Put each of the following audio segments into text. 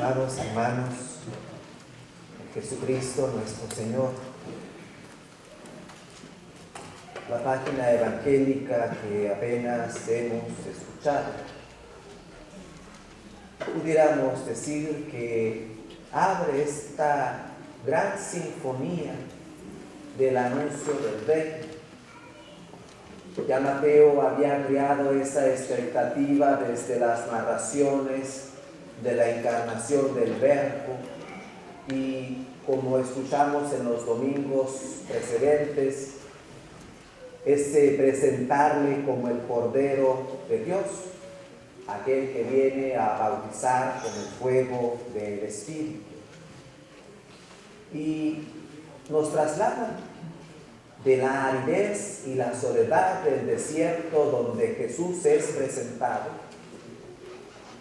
Amados hermanos, en Jesucristo nuestro Señor, la página evangélica que apenas hemos escuchado, pudiéramos decir que abre esta gran sinfonía del anuncio del reino. Ya Mateo había creado esa expectativa desde las narraciones de la encarnación del Verbo, y como escuchamos en los domingos precedentes, ese presentarle como el Cordero de Dios, aquel que viene a bautizar con el fuego del Espíritu. Y nos trasladan de la aridez y la soledad del desierto donde Jesús es presentado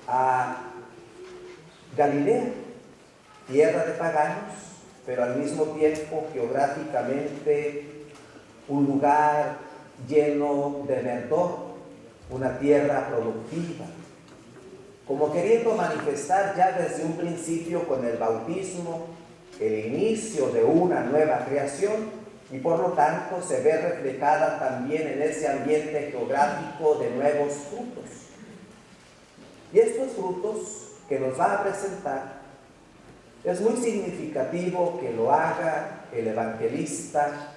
a Galilea, tierra de paganos, pero al mismo tiempo geográficamente un lugar lleno de verdor, una tierra productiva, como queriendo manifestar ya desde un principio con el bautismo el inicio de una nueva creación, y por lo tanto se ve reflejada también en ese ambiente geográfico de nuevos frutos. Y estos frutos que nos va a presentar, es muy significativo que lo haga el evangelista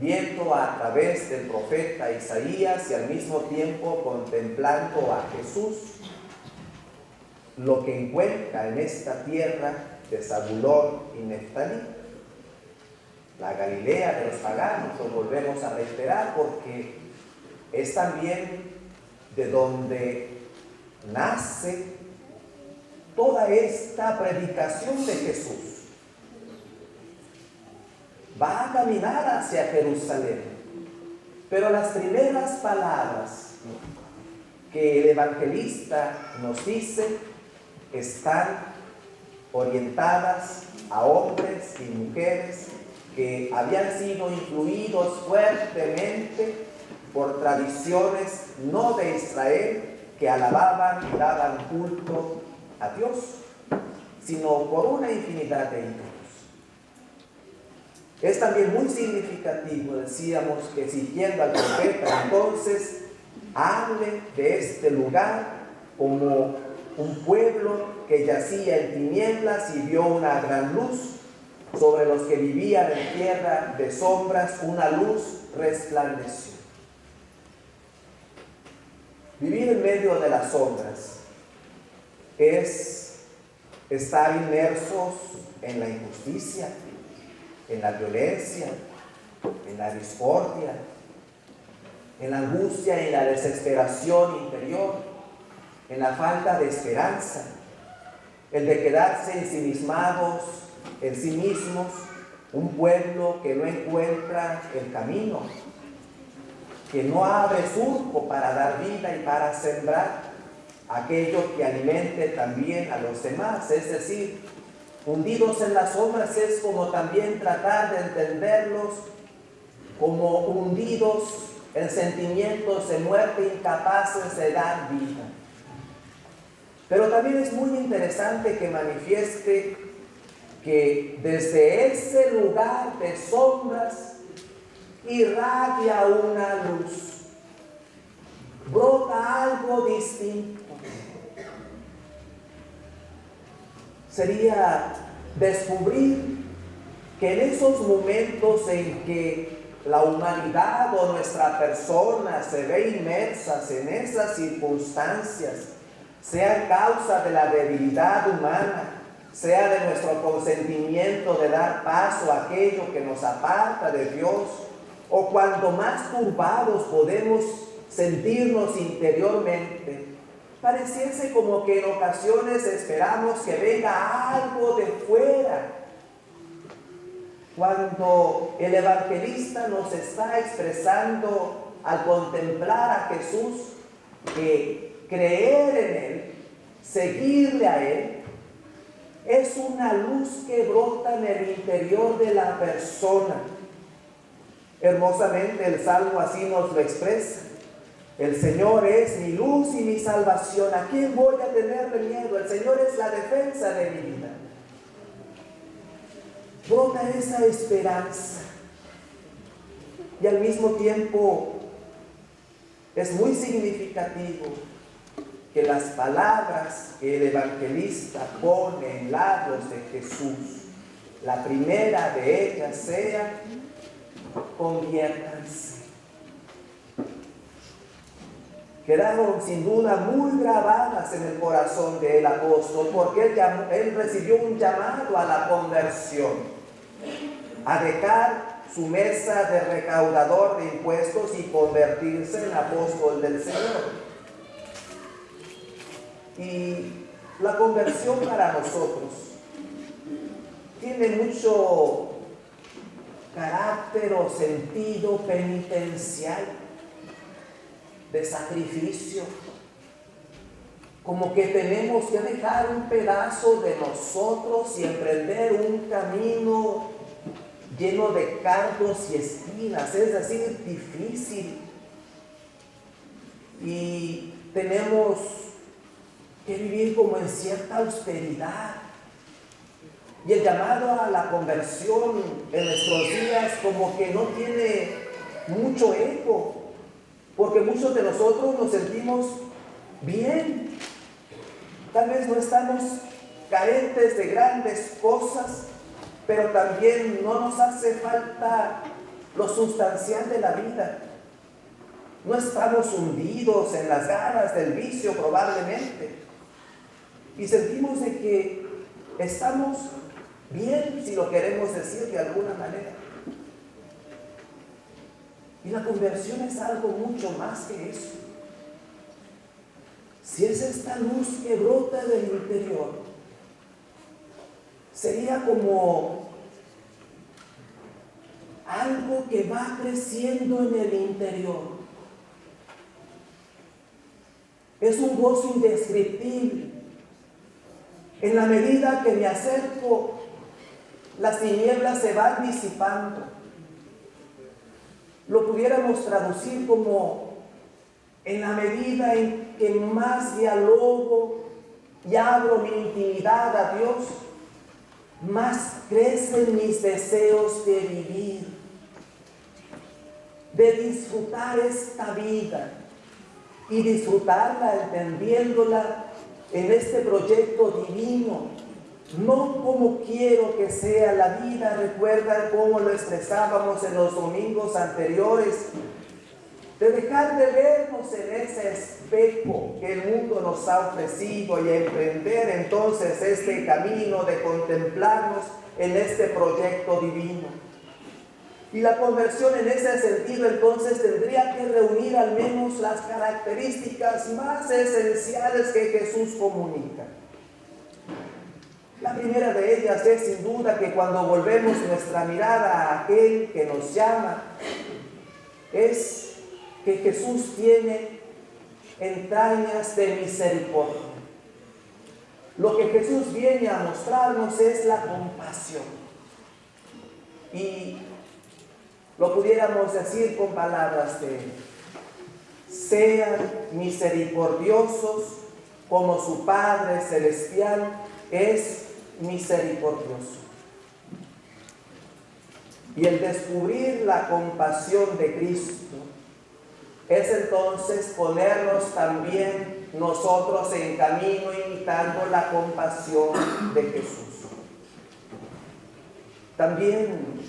viendo a través del profeta Isaías y al mismo tiempo contemplando a Jesús, lo que encuentra en esta tierra de Zabulón y Neftalí, la Galilea de los paganos. Lo volvemos a reiterar porque es también de donde nace toda esta predicación de Jesús. Va a caminar hacia Jerusalén, pero las primeras palabras que el evangelista nos dice están orientadas a hombres y mujeres que habían sido influidos fuertemente por tradiciones no de Israel, que alababan y daban culto a Dios, sino por una infinidad de ídolos. Es también muy significativo, decíamos, que siguiendo al profeta, entonces hable de este lugar como un pueblo que yacía en tinieblas y vio una gran luz. Sobre los que vivían en tierra de sombras, una luz resplandeció. Vivir en medio de las sombras es estar inmersos en la injusticia, en la violencia, en la discordia, en la angustia y en la desesperación interior, en la falta de esperanza, el de quedarse ensimismados en sí mismos, un pueblo que no encuentra el camino, que no abre surco para dar vida y para sembrar aquello que alimente también a los demás. Es decir, hundidos en las sombras es como también tratar de entenderlos como hundidos en sentimientos de muerte, incapaces de dar vida. Pero también es muy interesante que manifieste que desde ese lugar de sombras irradia una luz, brota algo distinto. Sería descubrir que en esos momentos en que la humanidad o nuestra persona se ve inmersas en esas circunstancias, sea causa de la debilidad humana, sea de nuestro consentimiento de dar paso a aquello que nos aparta de Dios, o cuando más turbados podemos sentirnos interiormente, pareciese como que en ocasiones esperamos que venga algo de fuera, cuando el evangelista nos está expresando al contemplar a Jesús que creer en Él, seguirle a Él, es una luz que brota en el interior de la persona. Hermosamente el Salmo así nos lo expresa. El Señor es mi luz y mi salvación. ¿A quién voy a tenerle miedo? El Señor es la defensa de mi vida. Brota esa esperanza. Y al mismo tiempo es muy significativo que las palabras que el evangelista pone en labios de Jesús, la primera de ellas sea: conviértanse. Quedaron sin duda muy grabadas en el corazón del apóstol, porque él recibió un llamado a la conversión, a dejar su mesa de recaudador de impuestos y convertirse en apóstol del Señor. Y la conversión para nosotros tiene mucho carácter o sentido penitencial, de sacrificio, como que tenemos que dejar un pedazo de nosotros y emprender un camino lleno de cardos y espinas, es decir, difícil. Y tenemos que vivir como en cierta austeridad. Y el llamado a la conversión en nuestros días como que no tiene mucho eco, porque muchos de nosotros nos sentimos bien. Tal vez no estamos carentes de grandes cosas, pero también no nos hace falta lo sustancial de la vida. No estamos hundidos en las garras del vicio probablemente. Y sentimos de que estamos bien, si lo queremos decir de alguna manera. Y la conversión es algo mucho más que eso. Si es esta luz que brota del interior, sería como algo que va creciendo en el interior. Es un gozo indescriptible. En la medida que me acerco, las tinieblas se van disipando. Lo pudiéramos traducir como: en la medida en que más dialogo y abro mi intimidad a Dios, más crecen mis deseos de vivir, de disfrutar esta vida y disfrutarla entendiéndola en este proyecto divino, no como quiero que sea la vida. Recuerdan cómo lo expresábamos en los domingos anteriores, de dejar de vernos en ese espejo que el mundo nos ha ofrecido y emprender entonces este camino de contemplarnos en este proyecto divino. Y la conversión en ese sentido entonces tendría que reunir al menos las características más esenciales que Jesús comunica. La primera de ellas es sin duda que cuando volvemos nuestra mirada a aquel que nos llama, es que Jesús tiene entrañas de misericordia. Lo que Jesús viene a mostrarnos es la compasión. Y lo pudiéramos decir con palabras de él: sean misericordiosos como su Padre Celestial es misericordioso. Y el descubrir la compasión de Cristo es entonces ponernos también nosotros en camino imitando la compasión de Jesús. También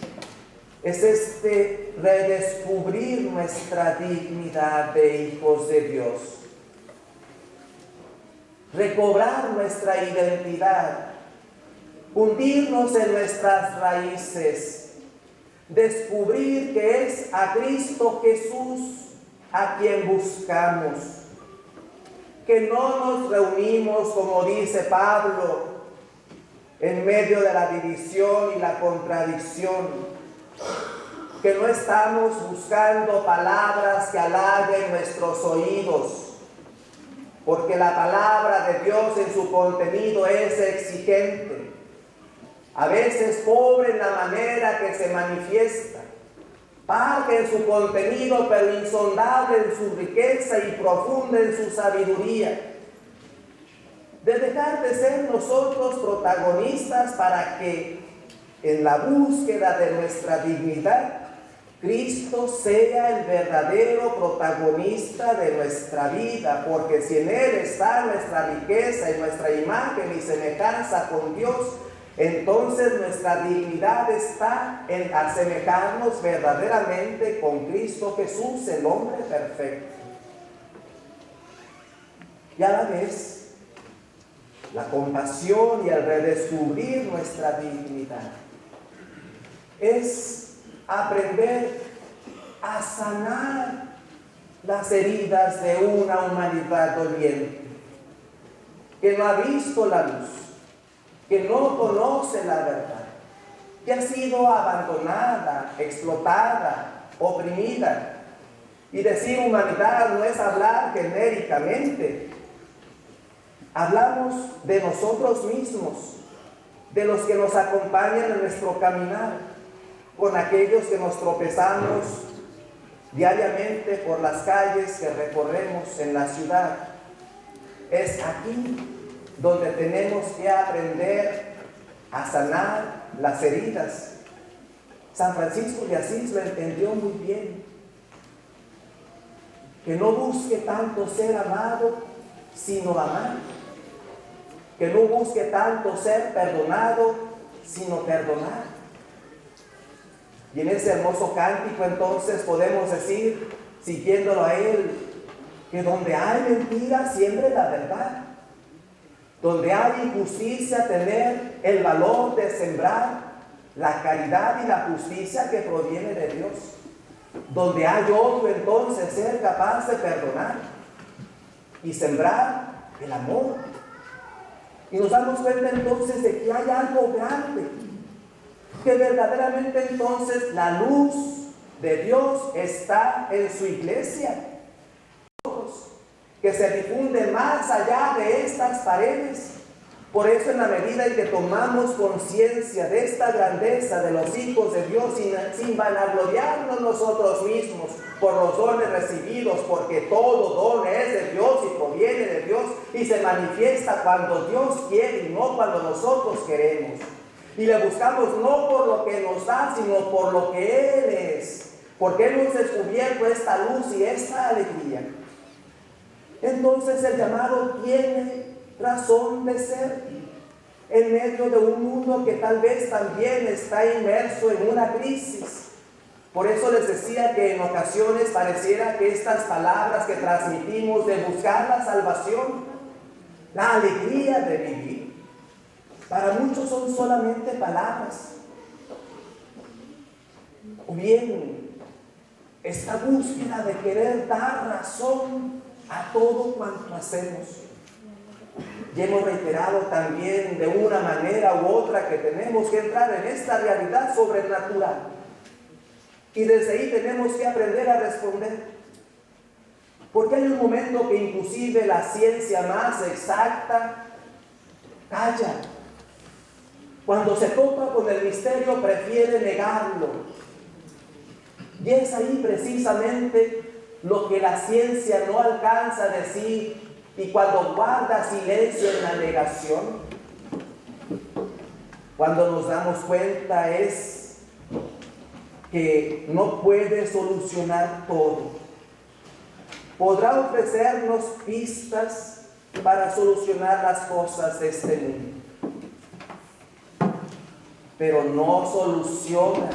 es este redescubrir nuestra dignidad de hijos de Dios, recobrar nuestra identidad, hundirnos en nuestras raíces, descubrir que es a Cristo Jesús a quien buscamos, que no nos reunimos, como dice Pablo, en medio de la división y la contradicción, que no estamos buscando palabras que halaguen nuestros oídos, porque la palabra de Dios en su contenido es exigente, a veces pobre en la manera que se manifiesta, parca en su contenido, pero insondable en su riqueza y profunda en su sabiduría. De dejar de ser nosotros protagonistas para que en la búsqueda de nuestra dignidad, Cristo sea el verdadero protagonista de nuestra vida, porque si en Él está nuestra riqueza y nuestra imagen y semejanza con Dios, entonces nuestra dignidad está en asemejarnos verdaderamente con Cristo Jesús, el hombre perfecto. Y a la vez, la compasión y el redescubrir nuestra dignidad es aprender a sanar las heridas de una humanidad doliente, que no ha visto la luz, que no conoce la verdad, que ha sido abandonada, explotada, oprimida. Y decir humanidad no es hablar genéricamente. Hablamos de nosotros mismos, de los que nos acompañan en nuestro caminar, con aquellos que nos tropezamos diariamente por las calles que recorremos en la ciudad. Es aquí donde tenemos que aprender a sanar las heridas. San Francisco de Asís lo entendió muy bien. Que no busque tanto ser amado, sino amar. Que no busque tanto ser perdonado, sino perdonar. Y en ese hermoso cántico entonces podemos decir, siguiéndolo a él, que donde hay mentira, siempre la verdad. Donde hay injusticia, tener el valor de sembrar la caridad y la justicia que proviene de Dios. Donde hay odio, entonces ser capaz de perdonar y sembrar el amor. Y nos damos cuenta entonces de que hay algo grande, que verdaderamente entonces la luz de Dios está en su iglesia, que se difunde más allá de estas paredes. Por eso, en la medida en que tomamos conciencia de esta grandeza de los hijos de Dios, sin vanagloriarnos nosotros mismos por los dones recibidos, porque todo don es de Dios y proviene de Dios y se manifiesta cuando Dios quiere y no cuando nosotros queremos. Y le buscamos no por lo que nos da, sino por lo que Él es, porque hemos descubierto esta luz y esta alegría. Entonces el llamado tiene razón de ser en medio de un mundo que tal vez también está inmerso en una crisis. Por eso les decía que en ocasiones pareciera que estas palabras que transmitimos de buscar la salvación, la alegría de vivir, para muchos son solamente palabras. O bien esta búsqueda de querer dar razón a todo cuanto hacemos. Y hemos reiterado también de una manera u otra que tenemos que entrar en esta realidad sobrenatural. Y desde ahí tenemos que aprender a responder. Porque hay un momento que inclusive la ciencia más exacta calla. Cuando se topa con el misterio prefiere negarlo. Y es ahí precisamente lo que la ciencia no alcanza a decir. Y cuando guarda silencio en la negación, cuando nos damos cuenta es que no puede solucionar todo. Podrá ofrecernos pistas para solucionar las cosas de este mundo, pero no soluciona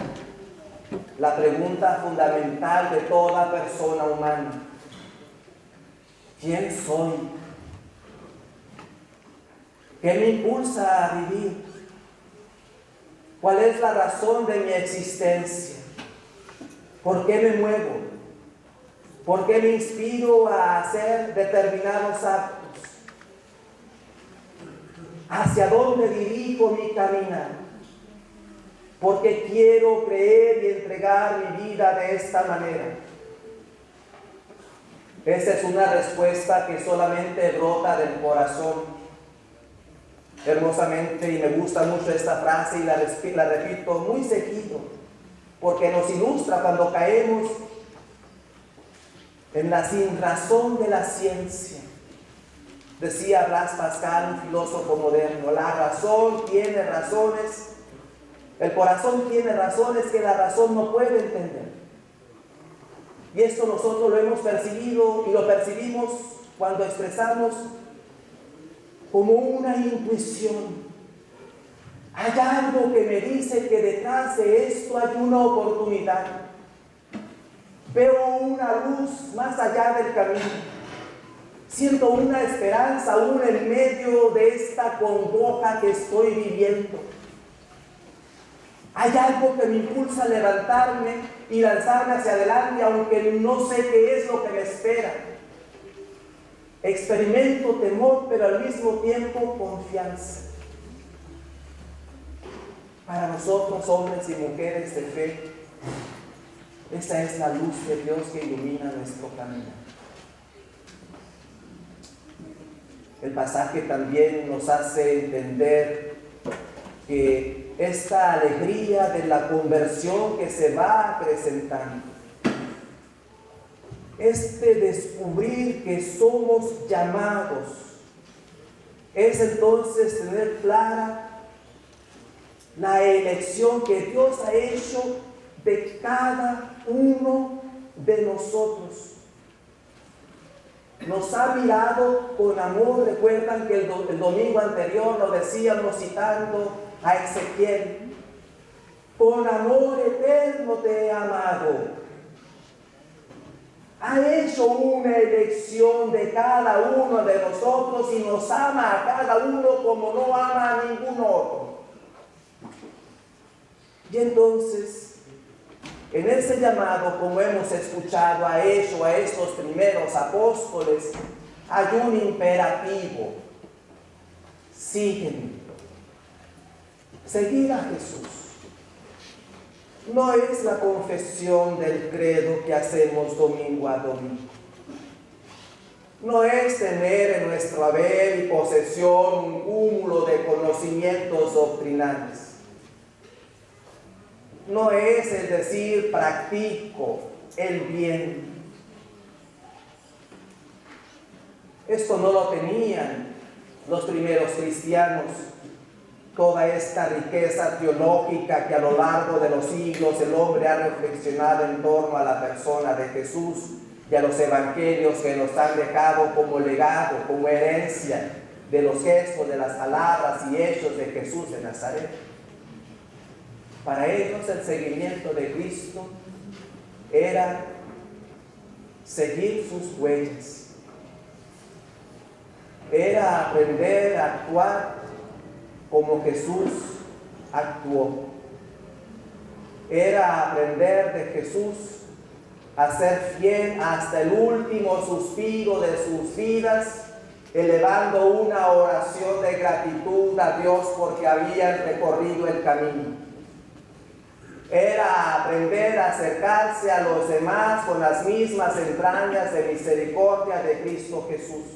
la pregunta fundamental de toda persona humana. ¿Quién soy? ¿Qué me impulsa a vivir? ¿Cuál es la razón de mi existencia? ¿Por qué me muevo? ¿Por qué me inspiro a hacer determinados actos? ¿Hacia dónde dirijo mi caminar? ¿Por qué quiero creer y entregar mi vida de esta manera? Esa es una respuesta que solamente brota del corazón. Hermosamente, y me gusta mucho esta frase y la repito muy seguido, porque nos ilustra cuando caemos en la sinrazón de la ciencia. Decía Blas Pascal, un filósofo moderno, la razón tiene razones, el corazón tiene razones que la razón no puede entender. Y esto nosotros lo hemos percibido y lo percibimos cuando expresamos como una intuición. Hay algo que me dice que detrás de esto hay una oportunidad. Veo una luz más allá del camino. Siento una esperanza aún en medio de esta congoja que estoy viviendo. Hay algo que me impulsa a levantarme y lanzarme hacia adelante, aunque no sé qué es lo que me espera. Experimento temor, pero al mismo tiempo confianza. Para nosotros, hombres y mujeres de fe, esa es la luz de Dios que ilumina nuestro camino. El pasaje también nos hace entender que esta alegría de la conversión que se va presentando, este descubrir que somos llamados, es entonces tener clara la elección que Dios ha hecho de cada uno de nosotros. Nos ha mirado con amor. Recuerdan que el domingo anterior lo decíamos citando a Ezequiel: con amor eterno te he amado. Ha hecho una elección de cada uno de nosotros y nos ama a cada uno como no ama a ningún otro. Y entonces, en ese llamado, como hemos escuchado, ha hecho a estos primeros apóstoles, hay un imperativo: sígueme. Seguir a Jesús no es la confesión del credo que hacemos domingo a domingo. No es tener en nuestro haber y posesión un cúmulo de conocimientos doctrinales. No es el decir practico el bien. Esto no lo tenían los primeros cristianos. Toda esta riqueza teológica que a lo largo de los siglos el hombre ha reflexionado en torno a la persona de Jesús y a los evangelios que nos han dejado como legado, como herencia de los gestos, de las palabras y hechos de Jesús de Nazaret. Para ellos el seguimiento de Cristo era seguir sus huellas, era aprender a actuar como Jesús actuó, era aprender de Jesús a ser fiel hasta el último suspiro de sus vidas, elevando una oración de gratitud a Dios porque habían recorrido el camino. Era aprender a acercarse a los demás con las mismas entrañas de misericordia de Cristo Jesús.